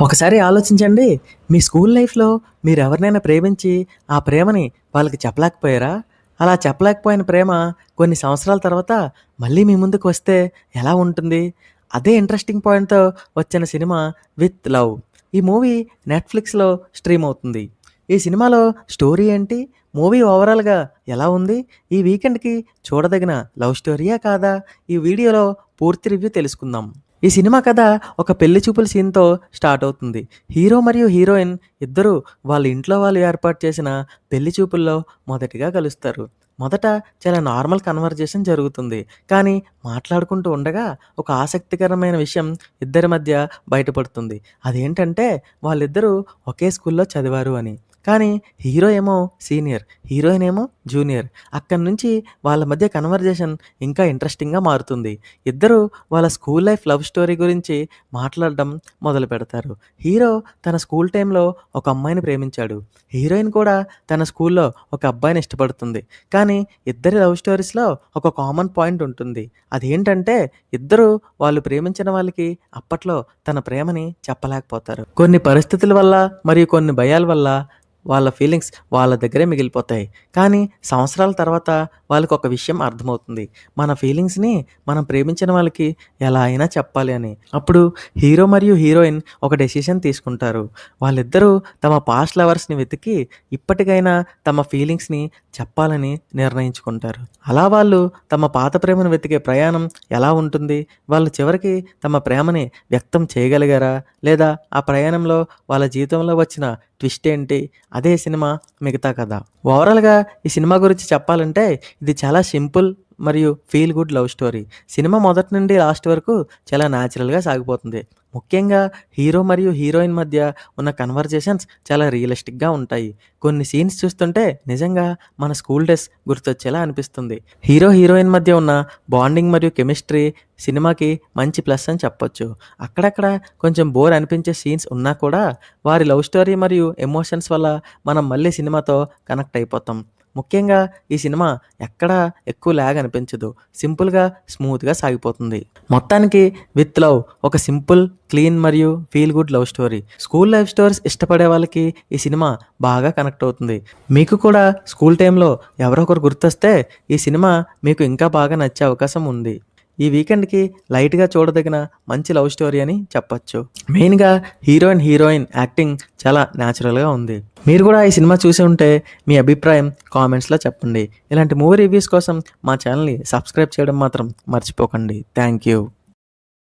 ఒకసారి ఆలోచించండి. మీ స్కూల్ లైఫ్‌లో మీరెవరినైనా ప్రేమించి, ఆ ప్రేమని వాళ్ళకి చెప్పలేకపోయారా? అలా చెప్పలేకపోయిన ప్రేమ కొన్ని సంవత్సరాల తర్వాత మళ్ళీ మీ ముందుకు వస్తే ఎలా ఉంటుంది? అదే ఇంట్రెస్టింగ్ పాయింట్‌తో వచ్చిన సినిమా 'విత్ లవ్'. ఈ మూవీ నెట్‌ఫ్లిక్స్‌లో స్ట్రీమ్ అవుతుంది. ఈ సినిమాలో స్టోరీ ఏంటి? మూవీ ఓవరాల్‌గా ఎలా ఉంది? ఈ వీకెండ్‌కి చూడదగిన లవ్ స్టోరీయా కాదా? ఈ వీడియోలో పూర్తి రివ్యూ తెలుసుకుందాం. ఈ సినిమా కథ ఒక పెళ్లి చూపుల సీన్‌తో స్టార్ట్ అవుతుంది. హీరో మరియు హీరోయిన్ ఇద్దరూ వాళ్ళ ఇంట్లో వాళ్ళు ఏర్పాటు చేసిన పెళ్లి చూపుల్లో మొదటిగా కలుస్తారు. మొదట చాలా నార్మల్ కన్వర్జేషన్ జరుగుతుంది. కానీ మాట్లాడుకుంటూ ఉండగా ఒక ఆసక్తికరమైన విషయం ఇద్దరి మధ్య బయటపడుతుంది. అదేంటంటే వాళ్ళిద్దరూ ఒకే స్కూల్‌లో చదివారు అని. కానీ హీరో ఏమో సీనియర్, హీరోయిన్ ఏమో జూనియర్. అక్కడి నుంచి వాళ్ళ మధ్య కన్వర్జేషన్ ఇంకా ఇంట్రెస్టింగ్‌గా మారుతుంది. ఇద్దరూ వాళ్ళ స్కూల్ లైఫ్ లవ్ స్టోరీ గురించి మాట్లాడడం మొదలుపెడతారు. హీరో తన స్కూల్ టైంలో ఒక అమ్మాయిని ప్రేమించాడు. హీరోయిన్ కూడా తన స్కూల్‌లో ఒక అబ్బాయిని ఇష్టపడుతుంది. కానీ ఇద్దరి లవ్ స్టోరీస్‌లో ఒక కామన్ పాయింట్ ఉంటుంది. అదేంటంటే ఇద్దరూ వాళ్ళు ప్రేమించిన వాళ్ళకి అప్పట్లో తన ప్రేమని చెప్పలేకపోతారు. కొన్ని పరిస్థితుల వల్ల మరియు కొన్ని భయాల వల్ల వాళ్ళ ఫీలింగ్స్ వాళ్ళ దగ్గరే మిగిలిపోతాయి. కానీ సంవత్సరాల తర్వాత వాళ్ళకొక విషయం అర్థమవుతుంది. మన ఫీలింగ్స్‌ని మనం ప్రేమించిన వాళ్ళకి ఎలా అయినా చెప్పాలి అని. అప్పుడు హీరో మరియు హీరోయిన్ ఒక డెసిషన్ తీసుకుంటారు. వాళ్ళిద్దరూ తమ పాస్ట్ లవర్స్‌ని వెతికి ఇప్పటికైనా తమ ఫీలింగ్స్‌ని చెప్పాలని నిర్ణయించుకుంటారు. అలా వాళ్ళు తమ పాత ప్రేమను వెతికే ప్రయాణం ఎలా ఉంటుంది? వాళ్ళు చివరికి తమ ప్రేమని వ్యక్తం చేయగలిగారా? లేదా ఆ ప్రయాణంలో వాళ్ళ జీవితంలో వచ్చిన ట్విస్ట్ ఏంటి? అదే సినిమా మిగతా కథ. ఓవరాల్‌గా ఈ సినిమా గురించి చెప్పాలంటే ఇది చాలా సింపుల్ మరియు feel good love story. Cinema మొదటి నుండి లాస్ట్ వరకు చాలా న్యాచురల్‌గా సాగిపోతుంది. ముఖ్యంగా హీరో మరియు హీరోయిన్ మధ్య ఉన్న కన్వర్జేషన్స్ చాలా రియలిస్టిక్‌గా ఉంటాయి. కొన్ని సీన్స్ చూస్తుంటే నిజంగా మన స్కూల్ డేస్ గుర్తొచ్చేలా అనిపిస్తుంది. హీరో, హీరోయిన్ మధ్య ఉన్న బాండింగ్ మరియు కెమిస్ట్రీ సినిమాకి మంచి ప్లస్ అని చెప్పొచ్చు. అక్కడక్కడ కొంచెం బోర్ అనిపించే సీన్స్ ఉన్నా కూడా వారి లవ్ స్టోరీ మరియు ఎమోషన్స్ వల్ల మనం మళ్ళీ సినిమాతో కనెక్ట్ అయిపోతాం. ముఖ్యంగా ఈ సినిమా ఎక్కడా ఎక్కువ ల్యాగ్ అనిపించదు. సింపుల్‌గా, స్మూత్‌గా సాగిపోతుంది. మొత్తానికి 'విత్ లవ్' ఒక సింపుల్, క్లీన్ మరియు feel good love story. School life stories ఇష్టపడే వాళ్ళకి ఈ సినిమా బాగా కనెక్ట్ అవుతుంది. మీకు కూడా స్కూల్ టైంలో ఎవరో ఒకరు గుర్తొస్తే ఈ సినిమా మీకు ఇంకా బాగా నచ్చే అవకాశం ఉంది. ఈ వీకెండ్‌కి లైట్‌గా చూడదగిన మంచి లవ్ స్టోరీ అని చెప్పొచ్చు. మెయిన్‌గా హీరో అండ్ హీరోయిన్ యాక్టింగ్ చాలా న్యాచురల్‌గా ఉంది. మీరు కూడా ఈ సినిమా చూసి ఉంటే మీ అభిప్రాయం కామెంట్స్‌లో చెప్పండి. ఇలాంటి మూవీ రివ్యూస్ కోసం మా ఛానల్‌ని సబ్స్క్రైబ్ చేయడం మాత్రం మర్చిపోకండి. Thank you.